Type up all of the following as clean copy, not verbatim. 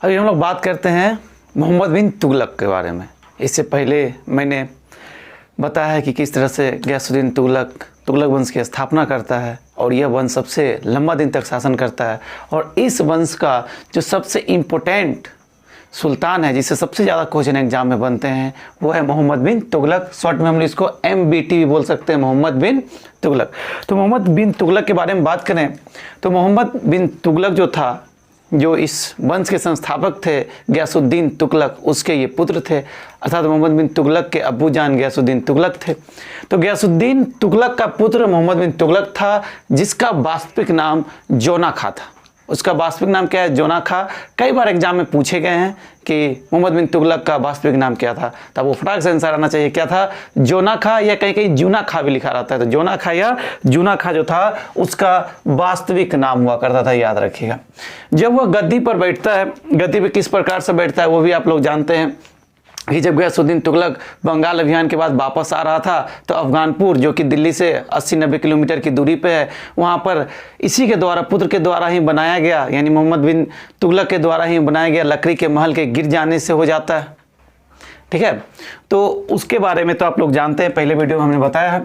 अभी हम लोग बात करते हैं मोहम्मद बिन तुगलक के बारे में। इससे पहले मैंने बताया है कि किस तरह से गयासुद्दीन तुगलक वंश की स्थापना करता है और यह वंश सबसे लंबा दिन तक शासन करता है। और इस वंश का जो सबसे इम्पोर्टेंट सुल्तान है, जिससे सबसे ज़्यादा क्वेश्चन एग्जाम में बनते हैं, वो है मोहम्मद बिन तुगलक। शॉर्ट में हम इसको MBT भी बोल सकते हैं, मोहम्मद बिन तुगलक। तो मोहम्मद बिन तुगलक के बारे में बात करें तो मोहम्मद बिन तुगलक जो था, जो इस वंश के संस्थापक थे गयासुद्दीन तुगलक, उसके ये पुत्र थे, अर्थात मोहम्मद बिन तुगलक के अब्बू जान गयासुद्दीन तुगलक थे। तो गयासुद्दीन तुगलक का पुत्र मोहम्मद बिन तुगलक था, जिसका वास्तविक नाम जोना खा था। उसका वास्तविक नाम क्या है? जोना खा। कई बार एग्जाम में पूछे गए हैं कि मोहम्मद बिन तुगलक का वास्तविक नाम क्या था, तब वो फटाक से आंसर आना चाहिए क्या था? जोना खा, या कहीं कहीं जूना खा भी लिखा रहता है। तो जोना खा या जूना खा जो था, उसका वास्तविक नाम हुआ करता था, याद रखिएगा। जब वह गद्दी पर बैठता है, गद्दी पर किस प्रकार से बैठता है वो भी आप लोग जानते हैं कि जब गयासुद्दीन तुगलक बंगाल अभियान के बाद वापस आ रहा था तो अफगानपुर, जो कि दिल्ली से 80-90 किलोमीटर की दूरी पे है, वहाँ पर इसी के द्वारा, पुत्र के द्वारा ही बनाया गया, यानी मोहम्मद बिन तुगलक के द्वारा ही बनाया गया लकड़ी के महल के गिर जाने से हो जाता है। ठीक है, तो उसके बारे में तो आप लोग जानते हैं, पहले वीडियो में हमने बताया है।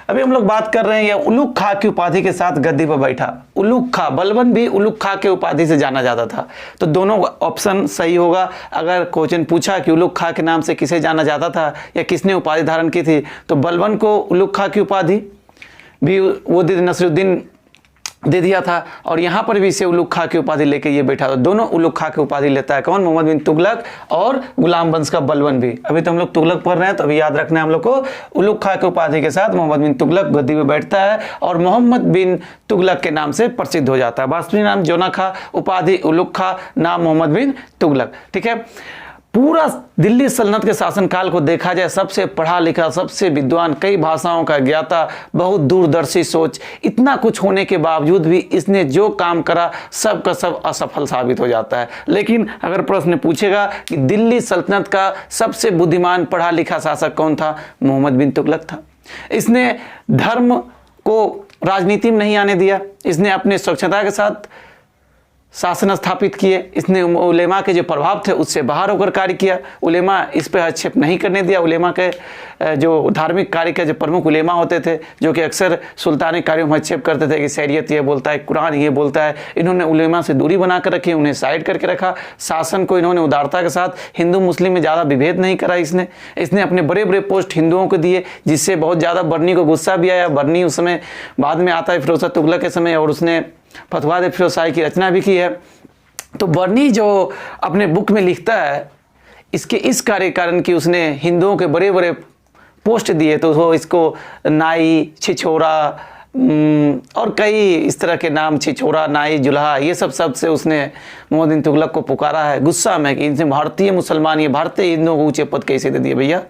अभी हम लोग बात कर रहे हैं, यह उलुग खा की उपाधि के साथ गद्दी पर बैठा। उलुग खा, बलबन भी उलुग खा के उपाधि से जाना जाता था। तो दोनों ऑप्शन सही होगा। अगर क्वेश्चन पूछा कि उलुग खा के नाम से किसे जाना जाता था या किसने उपाधि धारण की थी, तो बलबन को उलुग खा की उपाधि भी वो नसरुद्दीन दे दिया था, और यहाँ पर भी इसे उलुग खा की उपाधि लेके ये बैठा था। दोनों उलुग खा की उपाधि लेता है। कौन? मोहम्मद बिन तुगलक, और गुलाम वंश का बलबन भी। अभी तो हम लोग तुगलक पढ़ रहे हैं, तो अभी याद रखना है हम लोग को, उलुग खा की उपाधि के साथ मोहम्मद बिन तुगलक गद्दी पे बैठता है और मोहम्मद बिन तुगलक के नाम से प्रसिद्ध हो जाता है। वास्तविक नाम जोना खा, उपाधि उलुग खा, नाम मोहम्मद बिन तुगलक। ठीक है, पूरा दिल्ली सल्तनत के शासनकाल को देखा जाए, सबसे पढ़ा लिखा, सबसे विद्वान, कई भाषाओं का ज्ञाता, बहुत दूरदर्शी सोच, इतना कुछ होने के बावजूद भी इसने जो काम करा सब का सब असफल साबित हो जाता है। लेकिन अगर प्रश्न पूछेगा कि दिल्ली सल्तनत का सबसे बुद्धिमान पढ़ा लिखा शासक कौन था? मोहम्मद बिन तुगलक था। इसने धर्म को राजनीति में नहीं आने दिया, इसने अपने स्वच्छता के साथ शासन स्थापित किए, इसने उलेमा के जो प्रभाव थे उससे बाहर होकर कार्य किया। उलेमा इस पर हस्तक्षेप नहीं करने दिया। उलेमा के जो धार्मिक कार्य के जो प्रमुख उलेमा होते थे, जो कि अक्सर सुल्तानी कार्यों में हस्तक्षेप करते थे कि शरीयत ये बोलता है, कुरान ये बोलता है, इन्होंने उलेमा से दूरी बना कर रखी, उन्हें साइड करके रखा। शासन को इन्होंने उदारता के साथ, हिंदू मुस्लिम में ज़्यादा विभेद नहीं करा। इसने अपने बड़े बड़े पोस्ट हिंदुओं को दिए, जिससे बहुत ज़्यादा बर्नी को गुस्सा भी आया। बर्नी उस समय बाद में आता है फिरोज शाह तुगलक के समय, और उसने फतवाद फिरोजशाही की रचना भी की है। तो बर्नी जो अपने बुक में लिखता है, इसके इस कार्य कारण कि उसने हिंदुओं के बड़े बड़े पोस्ट दिए, तो वो इसको नाई, छिछोरा और कई इस तरह के नाम, छिछोरा, नाई, जुल्हा, ये सब से उसने मोहम्मद बिन तुगलक को पुकारा है गुस्सा में कि इनसे भारतीय मुसलमान, ये भारतीय हिंदुओं को ऊंचे पद कैसे दे दिए भैया,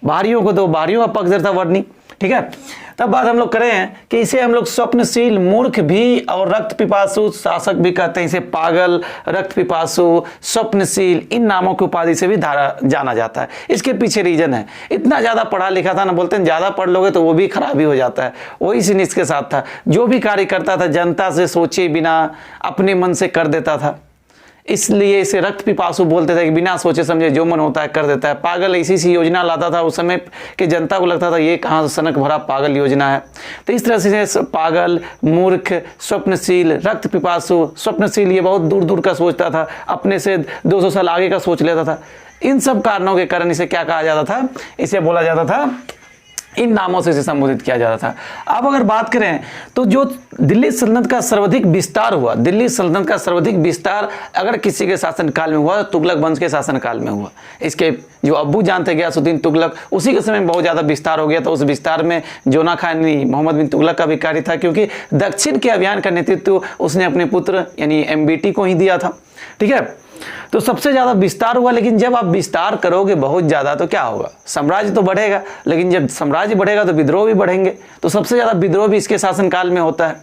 बाहरियों को दो, बाहरियों का पक्षधर था बर्नी। ठीक है, तब बात हम लोग करें कि इसे हम लोग स्वप्नशील, मूर्ख भी और रक्त पिपासु शासक भी कहते हैं। इसे पागल, रक्त पिपासु, स्वप्नशील, इन नामों की उपाधि से भी जाना जाता है। इसके पीछे रीजन है, इतना ज़्यादा पढ़ा लिखा था ना, बोलते हैं ज़्यादा पढ़ लोगे तो वो भी खराबी हो जाता है। वही सीन इसके साथ था, जो भी कार्य करता था जनता से सोचे बिना अपने मन से कर देता था, इसलिए इसे रक्त पिपासु बोलते थे कि बिना सोचे समझे जो मन होता है कर देता है। पागल, ऐसी सी योजना लाता था उस समय कि जनता को लगता था ये कहाँ सनक भरा पागल योजना है। तो इस तरह से पागल, मूर्ख, स्वप्नशील, रक्त पिपासु, स्वप्नशील ये बहुत दूर दूर का सोचता था, अपने से 200 साल आगे का सोच लेता था। इन सब कारणों के कारण इसे क्या कहा जाता था? इसे बोला जाता था, इन नामों से इसे संबोधित किया जाता था। अब अगर बात करें तो जो दिल्ली सल्तनत का सर्वाधिक विस्तार हुआ, दिल्ली सल्तनत का सर्वाधिक विस्तार अगर किसी के शासनकाल में हुआ तो तुगलक वंश के शासनकाल में हुआ। इसके जो अब्बू जान थे गयासुद्दीन तुगलक, उसी के समय में बहुत ज़्यादा विस्तार हो गया। तो उस विस्तार में जोना खानी मोहम्मद बिन तुगलक का भी कार्य था, क्योंकि दक्षिण के अभियान का नेतृत्व उसने अपने पुत्र यानी MBT को ही दिया था। ठीक है, तो सबसे ज़्यादा विस्तार हुआ। लेकिन जब आप विस्तार करोगे बहुत ज़्यादा तो क्या होगा? साम्राज्य तो बढ़ेगा, लेकिन जब साम्राज्य बढ़ेगा तो विद्रोह भी बढ़ेंगे। तो सबसे ज़्यादा विद्रोह भी इसके शासनकाल में होता है,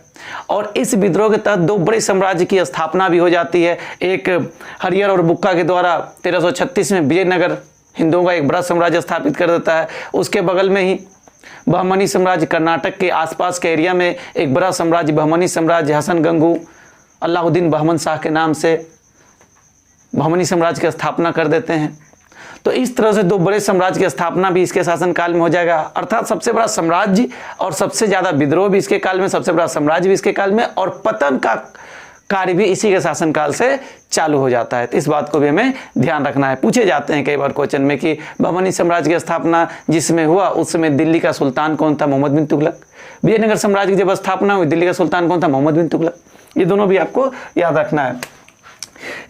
और इस विद्रोह के तहत दो बड़े साम्राज्य की स्थापना भी हो जाती है। एक हरियर और बुक्का के द्वारा 1336 में विजयनगर हिंदुओं का एक बड़ा साम्राज्य स्थापित कर देता है। उसके बगल में ही बहमनी साम्राज्य, कर्नाटक के आसपास के एरिया में एक बड़ा साम्राज्य बहमनी साम्राज्य, हसन गंगू अलाउद्दीन बहमन शाह के नाम से बहमनी साम्राज्य की स्थापना कर देते हैं। तो इस तरह से 2 बड़े साम्राज्य की स्थापना भी इसके शासनकाल में हो जाएगा, अर्थात सबसे बड़ा साम्राज्य और सबसे ज़्यादा विद्रोह भी इसके काल में, सबसे बड़ा साम्राज्य भी इसके काल में, और पतन का कार्य भी इसी के शासनकाल से चालू हो जाता है। तो इस बात को भी हमें ध्यान रखना है। पूछे जाते हैं कई बार क्वेश्चन में कि बहमनी साम्राज्य की स्थापना जिसमें हुआ उस समय दिल्ली का सुल्तान कौन था? मोहम्मद बिन तुगलक। विजयनगर साम्राज्य की जब स्थापना हुई दिल्ली का सुल्तान कौन था? मोहम्मद बिन तुगलक। ये दोनों भी आपको याद रखना है।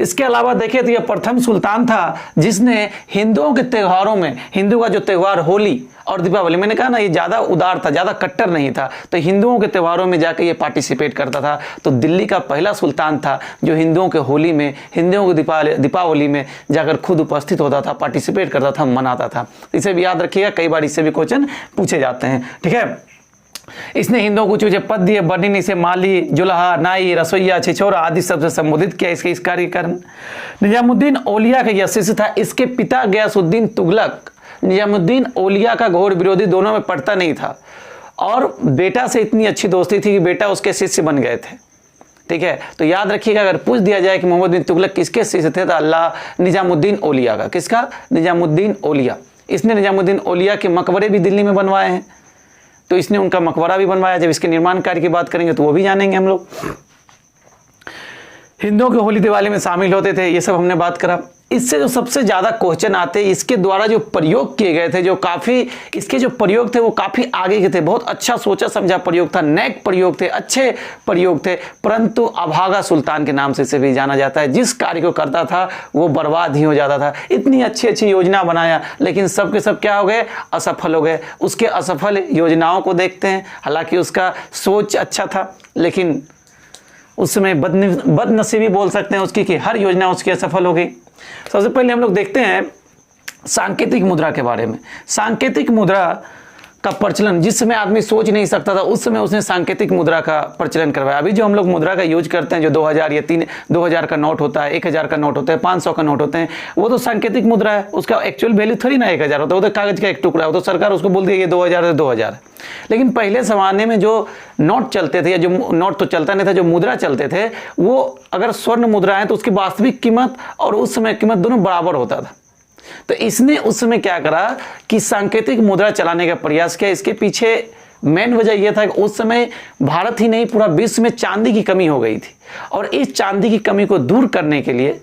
इसके अलावा देखें तो यह प्रथम सुल्तान था जिसने हिंदुओं के त्योहारों में, हिंदू का जो त्योहार होली और दीपावली, मैंने कहा ना ये ज़्यादा उदार था, ज़्यादा कट्टर नहीं था, तो हिंदुओं के त्योहारों में जाकर ये पार्टिसिपेट करता था। तो दिल्ली का पहला सुल्तान था जो हिंदुओं के होली में, हिंदुओं के दीपावली में जाकर खुद उपस्थित होता था, पार्टिसिपेट करता था, मनाता था। इसे भी याद रखिएगा, कई बार इससे भी क्वेश्चन पूछे जाते हैं। ठीक है, इसने हिंदुओं को ऊंचे पद दिए, बर्निनी से माली, जुल्हा, नाई, रसोईया, छिछोरा आदि सबसे संबोधित किया इसके इस कार्य के कारण। निजामुद्दीन औलिया का यह शिष्य था। इसके पिता गयासुद्दीन तुगलक निजामुद्दीन औलिया का घोर विरोधी, दोनों में पड़ता नहीं था, और बेटा से इतनी अच्छी दोस्ती थी कि बेटा उसके शिष्य बन गए थे। ठीक है, तो याद रखिएगा अगर पूछ दिया जाए कि मोहम्मद बिन तुगलक किसके शिष्य थे तो अल्लाह निजामुद्दीन औलिया का। किसका? निजामुद्दीन औलिया। इसने निजामुद्दीन औलिया के मकबरे भी दिल्ली में बनवाए हैं, तो इसने उनका मकबरा भी बनवाया। जब इसके निर्माण कार्य की बात करेंगे तो वो भी जानेंगे हम लोग। हिंदुओं के होली दिवाली में शामिल होते थे, ये सब हमने बात करा। इससे जो सबसे ज़्यादा क्वेश्चन आते, इसके द्वारा जो प्रयोग किए गए थे, जो काफ़ी इसके जो प्रयोग थे वो काफ़ी आगे के थे, बहुत अच्छा सोचा समझा प्रयोग था, नेक प्रयोग थे, अच्छे प्रयोग थे, परंतु अभागा सुल्तान के नाम से इसे भी जाना जाता है। जिस कार्य को करता था वो बर्बाद ही हो जाता था। इतनी अच्छी अच्छी योजना बनाया लेकिन सब के सब क्या हो गए? असफल हो गए। उसके असफल योजनाओं को देखते हैं। हालांकि उसका सोच अच्छा था लेकिन उस समय बदनसीबी बोल सकते हैं उसकी कि हर योजना उसकी असफल हो गई। सबसे पहले हम लोग देखते हैं सांकेतिक मुद्रा के बारे में। सांकेतिक मुद्रा का प्रचलन जिस समय आदमी सोच नहीं सकता था उस समय उसने सांकेतिक मुद्रा का प्रचलन करवाया। अभी जो हम लोग मुद्रा का यूज करते हैं, जो 2000 या 2000 का नोट होता है, 1000 का नोट होता है, 500 का नोट होते हैं, वो तो सांकेतिक मुद्रा है। उसका एक्चुअल वैल्यू थोड़ी ना 1000 होता है, वो तो कागज का एक टुकड़ा है। तो सरकार उसको बोलती है ये 2000 है 2000। लेकिन पहले ज़माने में जो नोट चलते थे, या जो नोट तो चलता नहीं था, जो मुद्रा चलते थे, वो अगर स्वर्ण मुद्रा है तो उसकी वास्तविक कीमत और उस समय कीमत दोनों बराबर होता था। तो इसने उस समय क्या करा कि सांकेतिक मुद्रा चलाने का प्रयास किया। इसके पीछे मेन वजह यह था कि उस समय भारत ही नहीं पूरा विश्व में चांदी की कमी हो गई थी, और इस चांदी की कमी को दूर करने के लिए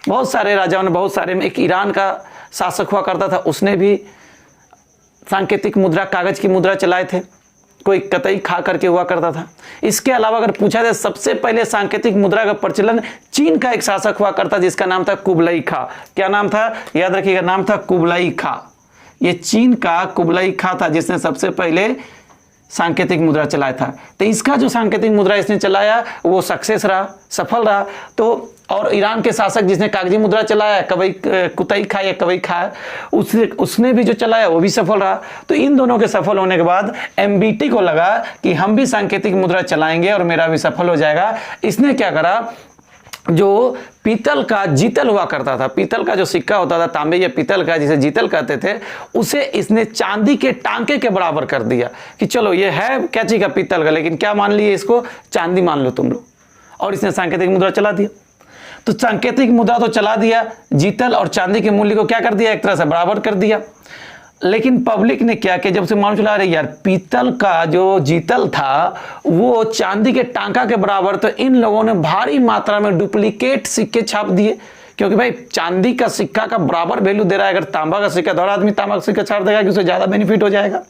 बहुत सारे राजाओं ने, बहुत सारे, एक ईरान का शासक हुआ करता था, उसने भी सांकेतिक मुद्रा, कागज की मुद्रा चलाए थे। कोई कतई खा करके हुआ करता था। इसके अलावा अगर पूछा जाए सबसे पहले सांकेतिक मुद्रा का प्रचलन चीन का एक शासक हुआ करता जिसका नाम था कुबलाई खा। क्या नाम था? याद रखिएगा, नाम था कुबलाई खा। ये चीन का कुबलाई खा था जिसने सबसे पहले सांकेतिक मुद्रा चलाया था। तो इसका जो सांकेतिक मुद्रा इसने चलाया वो सक्सेस रहा, सफल रहा। तो और ईरान के शासक जिसने कागजी मुद्रा चलाया, कुतई खा या कवई खा, उसने भी जो चलाया वो भी सफल रहा। तो इन दोनों के सफल होने के बाद एमबीटी को लगा कि हम भी सांकेतिक मुद्रा चलाएंगे और मेरा भी सफल हो जाएगा। इसने क्या करा, जो पीतल का जीतल हुआ करता था, पीतल का जो सिक्का होता था, तांबे या पीतल का जिसे जीतल कहते थे, उसे इसने चांदी के टांके के बराबर कर दिया कि चलो ये है क्या चीज का, पीतल का, लेकिन क्या मान लिए इसको, चांदी मान लो तुम लोग। और इसने सांकेतिक मुद्रा चला दिया। तो सांकेतिक मुद्रा तो चला दिया, जीतल और चांदी के मूल्य को क्या कर दिया, एक तरह से बराबर कर दिया। लेकिन पब्लिक ने क्या किया, जब से मालूम चला, रही यार पीतल का जो जीतल था वो चांदी के टांका के बराबर, तो इन लोगों ने भारी मात्रा में डुप्लीकेट सिक्के छाप दिए। क्योंकि भाई चांदी का सिक्का का बराबर वैल्यू दे रहा है, अगर तांबा का सिक्का, थोड़ा आदमी तांबा का सिक्का छाप देगा कि उसे ज्यादा बेनिफिट हो जाएगा।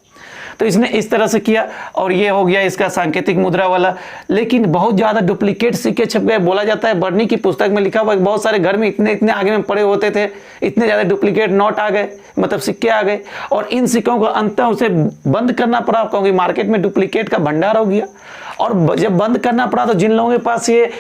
तो इसने इस तरह से किया और ये हो गया इसका सांकेतिक मुद्रा वाला। लेकिन बहुत ज़्यादा डुप्लीकेट सिक्के छप गए। बोला जाता है, बर्नी की पुस्तक में लिखा हुआ है बहुत सारे घर में इतने इतने आगे में पड़े होते थे, इतने ज़्यादा डुप्लीकेट नोट आ गए, मतलब सिक्के आ गए, और इन सिक्कों को अंततः उसे बंद करना पड़ा क्योंकि मार्केट में डुप्लीकेट का भंडार हो गया। और जब बंद करना पड़ा तो जिन लोगों के पास ये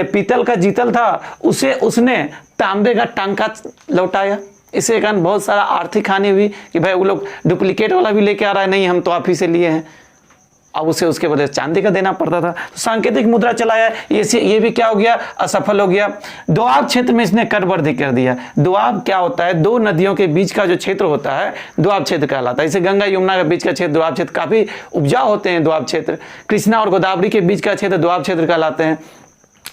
पीतल का जीतल था उसे उसने तांबे का टांका लौटाया। इसके कारण बहुत सारा आर्थिक हानि हुई कि भाई वो लोग डुप्लीकेट वाला भी लेके आ रहा है, नहीं हम तो आप ही से लिए हैं, अब उसे उसके बदले चांदी का देना पड़ता था। तो सांकेतिक मुद्रा चलाया, ये भी क्या हो गया, असफल हो गया। दोआब क्षेत्र में इसने करवृद्धि कर दिया। दोआब क्या होता है, दो नदियों के बीच का जो क्षेत्र होता है दोआब क्षेत्र कहलाता है। जैसे गंगा यमुना के बीच का क्षेत्र दोआब क्षेत्र, काफी उपजाऊ होते हैं दोआब क्षेत्र। कृष्णा और गोदावरी के बीच का क्षेत्र दोआब क्षेत्र कहलाते हैं।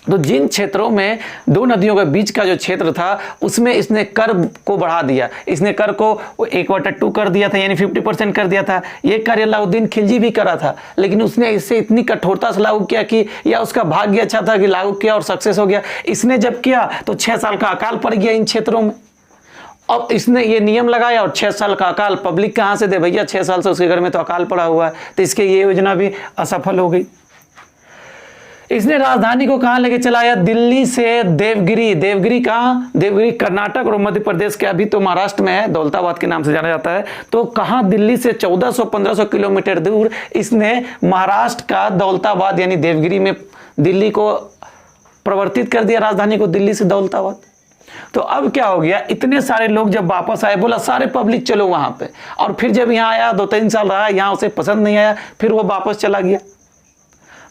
तो जिन क्षेत्रों में दो नदियों के बीच का जो क्षेत्र था उसमें इसने कर को बढ़ा दिया, इसने कर को 1/2 कर दिया था, यानी 50% कर दिया था। ये कार्य अलाउद्दीन खिलजी भी करा था, लेकिन उसने इसे इतनी कठोरता से लागू किया कि या उसका भाग्य अच्छा था कि लागू किया और सक्सेस हो गया। इसने जब किया तो 6 साल का अकाल पड़ गया इन क्षेत्रों में। अब इसने ये नियम लगाया और 6 साल का अकाल पब्लिक कहाँ से दे भैया, 6 साल से उसके घर में तो अकाल पड़ा हुआ है, तो इसके ये योजना भी असफल हो गई। इसने राजधानी को कहां लेके चलाया, दिल्ली से देवगिरी। देवगिरी कहां, देवगिरी कर्नाटक और मध्य प्रदेश के, अभी तो महाराष्ट्र में है, दौलताबाद के नाम से जाना जाता है। तो कहां, दिल्ली से 1400-1500 किलोमीटर दूर इसने महाराष्ट्र का दौलताबाद यानी देवगिरी में दिल्ली को प्रवर्तित कर दिया, राजधानी को दिल्ली से दौलताबाद। तो अब क्या हो गया, इतने सारे लोग जब वापस आए, बोला सारे पब्लिक चलो वहां पे, और फिर जब यहाँ आया 2-3 साल रहा, यहाँ उसे पसंद नहीं आया, फिर वो वापस चला गया।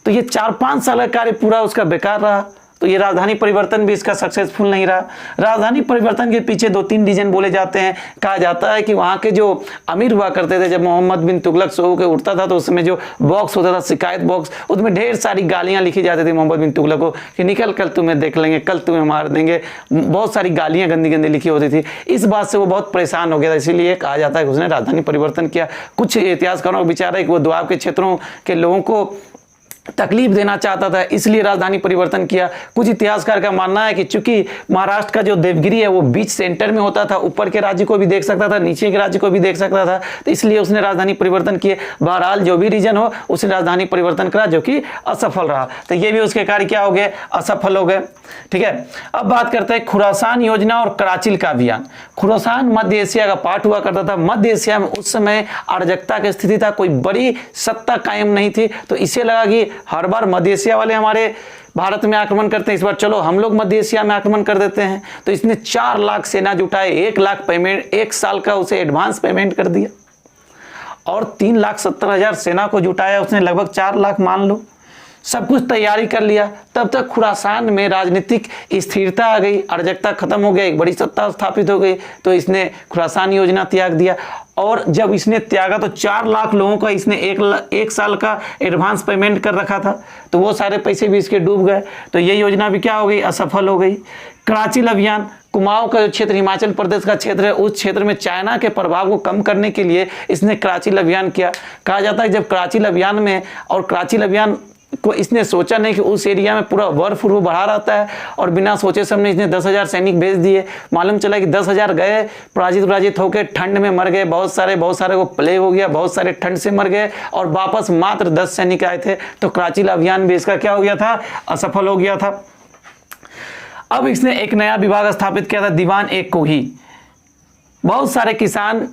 तो ये 4-5 साल का कार्य पूरा उसका बेकार रहा। तो ये राजधानी परिवर्तन भी इसका सक्सेसफुल नहीं रहा। राजधानी परिवर्तन के पीछे 2-3 रीजन बोले जाते हैं। कहा जाता है कि वहाँ के जो अमीर हुआ करते थे, जब मोहम्मद बिन तुगलक सो के उठता था तो उसमें जो बॉक्स होता था, शिकायत बॉक्स, उसमें ढेर सारी गालियाँ लिखी जाती थी मोहम्मद बिन तुगलक को कि निकल, कल तुम्हें देख लेंगे, कल तुम्हें मार देंगे। बहुत सारी गालियाँ गंदी गंदी लिखी होती थी। इस बात से वो बहुत परेशान हो गया था, इसीलिए कहा जाता है कि उसने राजधानी परिवर्तन किया। कुछ इतिहासकारों का विचार है कि वो दोआब के क्षेत्रों के लोगों को तकलीफ देना चाहता था, इसलिए राजधानी परिवर्तन किया। कुछ इतिहासकार का मानना है कि चूंकि महाराष्ट्र का जो देवगिरी है वो बीच सेंटर में होता था, ऊपर के राज्य को भी देख सकता था, नीचे के राज्य को भी देख सकता था, तो इसलिए उसने राजधानी परिवर्तन किए। बहरहाल जो भी रीजन हो उसने राजधानी परिवर्तन करा, जो कि असफल रहा। तो ये भी उसके कार्य क्या हो गए, असफल हो गए। ठीक है, अब बात करते हैं खुरासान योजना और कराचिल का अभियान। खुरासान मध्य एशिया का पार्ट हुआ करता था। मध्य एशिया में उस समय अराजकता की स्थिति था, कोई बड़ी सत्ता कायम नहीं थी, तो इसे लगा कि हर बार मध्य एशिया वाले हमारे भारत में आक्रमण करते हैं, इस बार चलो हम लोग मध्य एशिया में आक्रमण कर देते हैं। तो इसने 4 लाख सेना जुटाए, 1 लाख पेमेंट, 1 साल का उसे एडवांस पेमेंट कर दिया, और 3,70,000 सेना को जुटाया उसने, लगभग 4 लाख मान लो। सब कुछ तैयारी कर लिया। तब तक खुरासान में राजनीतिक स्थिरता आ गई, अराजकता खत्म हो गया, एक बड़ी सत्ता स्थापित हो गई। तो इसने खुरासान योजना त्याग दिया, और जब इसने त्यागा तो 4 लाख लोगों का इसने 1 साल का एडवांस पेमेंट कर रखा था, तो वो सारे पैसे भी इसके डूब गए। तो ये योजना भी क्या हो गई, असफल हो गई। कराचिल अभियान, कुमाऊं का जो क्षेत्र हिमाचल प्रदेश का क्षेत्र है, उस क्षेत्र में चाइना के प्रभाव को कम करने के लिए इसने कराचिल अभियान किया। कहा जाता है जब कराचिल अभियान में, और कराचिल अभियान को इसने सोचा नहीं कि उस एरिया में पूरा बर्फ वो बढ़ा रहता है, और बिना सोचे समझे इसने 10,000 सैनिक भेज दिए। मालूम चला कि 10,000 गए, पराजित होकर ठंड में मर गए, बहुत सारे को प्लेग हो गया, बहुत सारे ठंड से मर गए, और वापस मात्र 10 सैनिक आए थे। तो कराचिल अभियान भी इसका क्या हो गया था, असफल हो गया था। अब इसने एक नया विभाग स्थापित किया था, दीवान-ए-कोही। बहुत सारे किसान,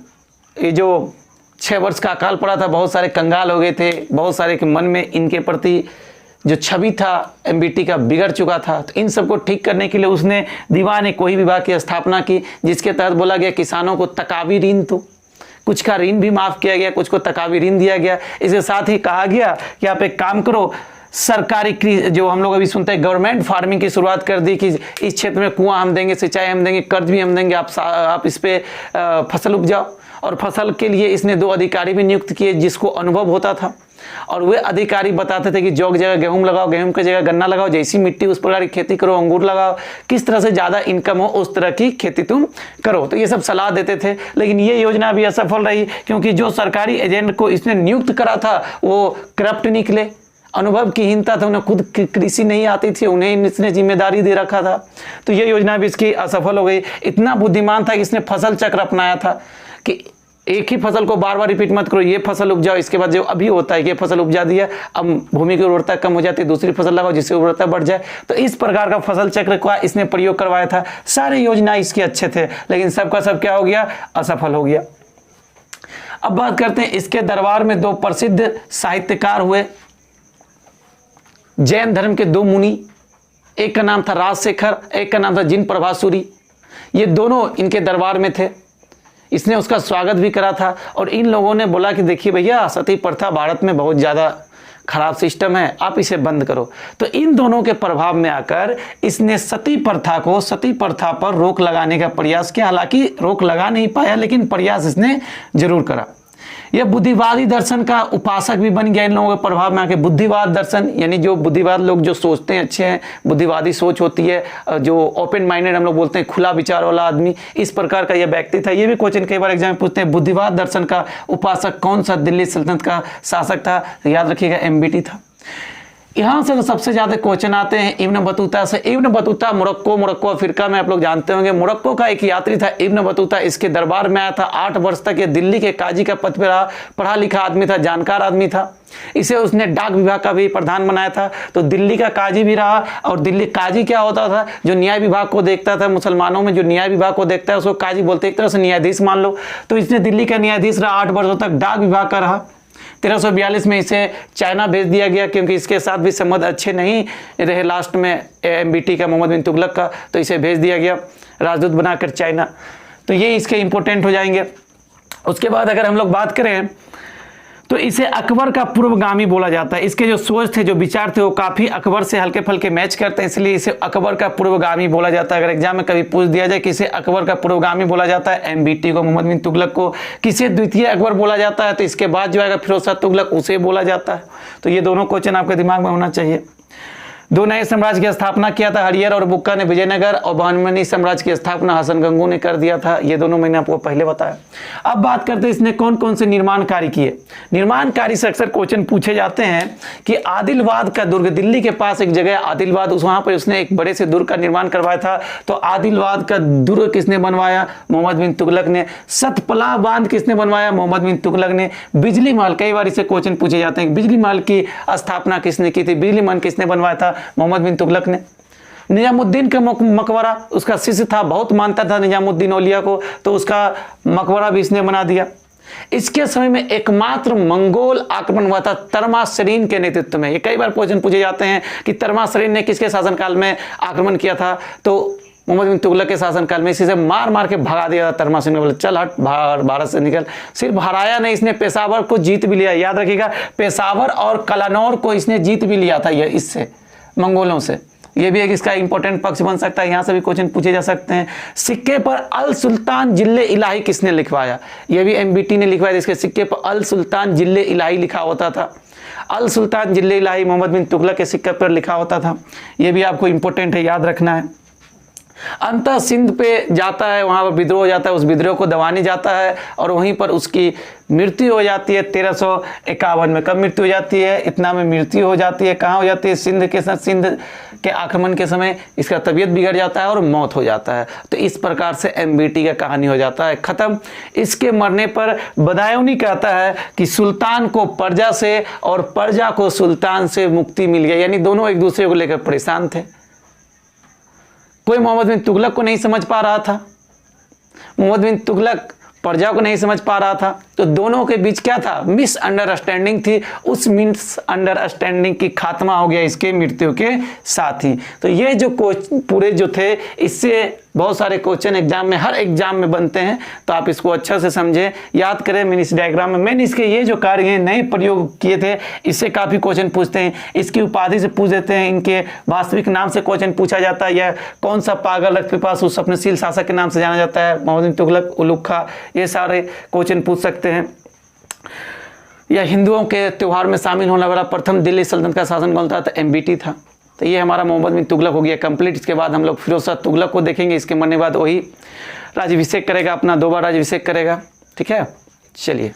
ये जो 6 वर्ष का अकाल पड़ा था, बहुत सारे कंगाल हो गए थे, बहुत सारे के मन में इनके प्रति जो छवि था एमबीटी का बिगड़ चुका था। तो इन सबको ठीक करने के लिए उसने दीवान-ए-कोही विभाग की स्थापना की, जिसके तहत बोला गया किसानों को तकावी ऋण, तो कुछ का ऋण भी माफ किया गया, कुछ को तकावी ऋण दिया गया। इसके साथ ही कहा गया कि आप एक काम करो, सरकारी जो हम लोग अभी सुनते हैं गवर्नमेंट फार्मिंग की शुरुआत कर दी कि इस क्षेत्र में कुआं हम देंगे, सिंचाई हम देंगे, कर्ज भी हम देंगे, आप इस पे फसल उपजाओ। और फसल के लिए इसने 2 अधिकारी भी नियुक्त किए जिसको अनुभव होता था, और वे अधिकारी बताते थे कि जो जगह गेहूं लगाओ, गेहूं की जगह गन्ना लगाओ, जैसी मिट्टी उस प्रकार की खेती करो, अंगूर लगाओ, किस तरह से ज़्यादा इनकम हो उस तरह की खेती तुम करो। तो ये सब सलाह देते थे, लेकिन ये योजना भी असफल रही, क्योंकि जो सरकारी एजेंट को इसने नियुक्त करा था वो करप्ट निकले, अनुभव की हीनता था, उन्हें खुद कृषि नहीं आती थी, उन्हें इसने जिम्मेदारी दे रखा था। तो ये योजना भी इसकी असफल हो गई। इतना बुद्धिमान था कि इसने फसल चक्र अपनाया था कि एक ही फसल को बार बार रिपीट मत करो, ये फसल उपजाओ, इसके बाद जो अभी होता है ये फसल उपजा दिया, अब भूमि की उर्वरता कम हो जाती है, दूसरी फसल लगाओ जिससे उर्वरता बढ़ जाए। तो इस प्रकार का फसल चक्र का इसने प्रयोग करवाया था। सारे योजना इसके अच्छे थे, लेकिन सबका सब क्या हो गया, असफल हो गया। अब बात करते हैं इसके दरबार में 2 प्रसिद्ध साहित्यकार हुए, जैन धर्म के 2 मुनि, एक का नाम था राजशेखर, एक का नाम था जिन प्रभासूरी। ये दोनों इनके दरबार में थे। इसने उसका स्वागत भी करा था, और इन लोगों ने बोला कि देखिए भैया, सती प्रथा भारत में बहुत ज़्यादा खराब सिस्टम है, आप इसे बंद करो। तो इन दोनों के प्रभाव में आकर इसने सती प्रथा पर रोक लगाने का प्रयास किया। हालांकि रोक लगा नहीं पाया, लेकिन प्रयास इसने जरूर करा। यह बुद्धिवादी दर्शन का उपासक भी बन गया इन लोगों के प्रभाव में आके। बुद्धिवाद दर्शन यानी जो बुद्धिवाद लोग जो सोचते हैं अच्छे हैं, बुद्धिवादी सोच होती है, जो ओपन माइंडेड हम लोग बोलते हैं, खुला विचार वाला आदमी, इस प्रकार का यह व्यक्ति था। ये भी क्वेश्चन कई बार एग्जाम में पूछते हैं, बुद्धिवाद दर्शन का उपासक कौन सा दिल्ली सल्तनत का शासक था? याद रखिएगा एमबीटी था। यहाँ से तो सबसे ज्यादा क्वेश्चन आते हैं इब्न बतूता से। इब्न बतूता मोरक्को अफ्रीका में आप लोग जानते होंगे। मोरक्को का एक यात्री था इब्न बतूता, इसके दरबार में आया था। 8 वर्ष तक ये दिल्ली के काजी का पद पे रहा। पढ़ा लिखा आदमी था, जानकार आदमी था। इसे उसने डाक विभाग का भी प्रधान बनाया था। तो दिल्ली का काजी भी रहा। और दिल्ली काजी क्या होता था? जो न्याय विभाग को देखता था। मुसलमानों में जो न्याय विभाग को देखता है उसको काजी बोलते, एक तरह से न्यायाधीश मान लो। तो इसने दिल्ली का न्यायाधीश रहा, 8 वर्षों तक डाक विभाग का रहा। 1342 में इसे चाइना भेज दिया गया, क्योंकि इसके साथ भी संबंध अच्छे नहीं रहे लास्ट में एमबीटी का, मोहम्मद बिन तुगलक का। तो इसे भेज दिया गया राजदूत बनाकर चाइना। तो ये इसके इंपॉर्टेंट हो जाएंगे। उसके बाद अगर हम लोग बात करें तो इसे अकबर का पूर्वगामी बोला जाता है। इसके जो सोच थे, जो विचार थे, वो काफी अकबर से हल्के फल्के मैच करते हैं, इसलिए इसे अकबर का पूर्वगामी बोला जाता है। अगर एग्जाम में कभी पूछ दिया जाए किसे अकबर का पूर्वगामी बोला जाता है, एमबीटी को, मोहम्मद बिन तुगलक को। किसे द्वितीय अकबर बोला जाता है, तो इसके बाद जो आएगा फिरोज शाह तुगलक, उसे बोला जाता है। तो ये दोनों क्वेश्चन आपके दिमाग में होना चाहिए। 2 नए साम्राज्य की स्थापना किया था, हरियर और बुक्का ने विजयनगर, और बहमनी साम्राज्य की स्थापना हसन गंगू ने कर दिया था। ये दोनों मैंने आपको पहले बताया। अब बात करते हैं इसने कौन कौन से निर्माण कार्य किए। निर्माण कार्य से अक्सर क्वेश्चन पूछे जाते हैं कि आदिलवाद का दुर्ग, दिल्ली के पास एक जगह आदिलवाद, वहां पर उसने एक बड़े से दुर्ग का निर्माण करवाया था। तो आदिलवाद का दुर्ग किसने बनवाया? मोहम्मद बिन तुगलक ने। सतपला बांध किसने बनवाया? मोहम्मद बिन तुगलक ने। बिजली महल, कई बार इसे क्वेश्चन पूछे जाते हैं, बिजली महल की स्थापना किसने की थी? बिजली महल किसने बनवाया था? मोहम्मद बिन तुगलक ने। निजामुद्दीन का मकबरा, उसका शिष्य था, बहुत मानता था निजामुद्दीन औलिया को, तो उसका मकबरा भी इसने बना दिया। इसके समय में एकमात्र मंगोल आक्रमण हुआ था तरमासरीन के नेतृत्व में। ये कई बार क्वेश्चन पूछे जाते हैं कि तरमासरीन ने किसके शासनकाल में आक्रमण किया था? तो मोहम्मद बिन तुगलक के शासनकाल में। इसी से मार मार के भगा दिया था तरमासरीन ने, बोले चल हट भारत से निकल। सिर्फ हराया नहीं, इसने पेशावर को जीत भी लिया। याद रखिएगा, पेशावर और कलानौर को इसने जीत भी लिया था ये इससे, मंगोलों से। ये भी एक इसका इंपॉर्टेंट पक्ष बन सकता है, यहां से भी क्वेश्चन पूछे जा सकते हैं। सिक्के पर अल सुल्तान जिल्ले इलाही किसने लिखवाया? ये भी एमबीटी ने लिखवाया। इसके सिक्के पर अल सुल्तान जिल्ले इलाही लिखा होता था। अल सुल्तान जिल्ले इलाही मोहम्मद बिन तुगलक के सिक्के पर लिखा होता था। ये भी आपको इंपॉर्टेंट है, याद रखना है। अंतः सिंध पे जाता है, वहां पर विद्रोह हो जाता है, उस विद्रोह को दबाने जाता है और वहीं पर उसकी मृत्यु हो जाती है 1351 में। कब मृत्यु हो जाती है? इतना में मृत्यु हो जाती है। कहाँ हो जाती है? सिंध के आक्रमण के समय इसका तबीयत बिगड़ जाता है और मौत हो जाता है। तो इस प्रकार से एमबीटी का कहानी हो जाता है खत्म। इसके मरने पर बदायूनी कहता है कि सुल्तान को प्रजा से और प्रजा को सुल्तान से मुक्ति मिल गई, यानी दोनों एक दूसरे को लेकर परेशान थे। कोई मोहम्मद बिन तुगलक को नहीं समझ पा रहा था, मोहम्मद बिन तुगलक प्रजा को नहीं समझ पा रहा था। तो दोनों के बीच क्या था? मिसअंडरस्टैंडिंग थी। उस मिसअंडरस्टैंडिंग की खात्मा हो गया इसके मृत्यु के साथ ही। तो ये जो पूरे जो थे, इससे बहुत सारे क्वेश्चन एग्जाम में, हर एग्जाम में बनते हैं। तो आप इसको अच्छा से समझें, याद करें। मैंने इस डायग्राम में मैंने इसके ये जो कार्य हैं नए प्रयोग किए थे, इससे काफी क्वेश्चन पूछते हैं। इसकी उपाधि से पूछ देते हैं, इनके वास्तविक नाम से क्वेश्चन पूछा जाता है, या कौन सा पागल रक्त पिपासु स्वप्नशील शासक के नाम से जाना जाता है, मोहम्मद बिन तुगलक, उलुग खां, ये सारे क्वेश्चन पूछ सकते हैं। या हिंदुओं के त्योहार में शामिल होने वाला प्रथम दिल्ली सल्तनत का शासन कौन था? तो एमबीटी था। तो ये हमारा मोहम्मद बिन तुगलक हो गया कंप्लीट। इसके बाद हम लोग फिरोज शाह तुगलक को देखेंगे। इसके मरने के बाद वही राज्याभिषेक करेगा, अपना 2 बार राज्याभिषेक करेगा। ठीक है, चलिए।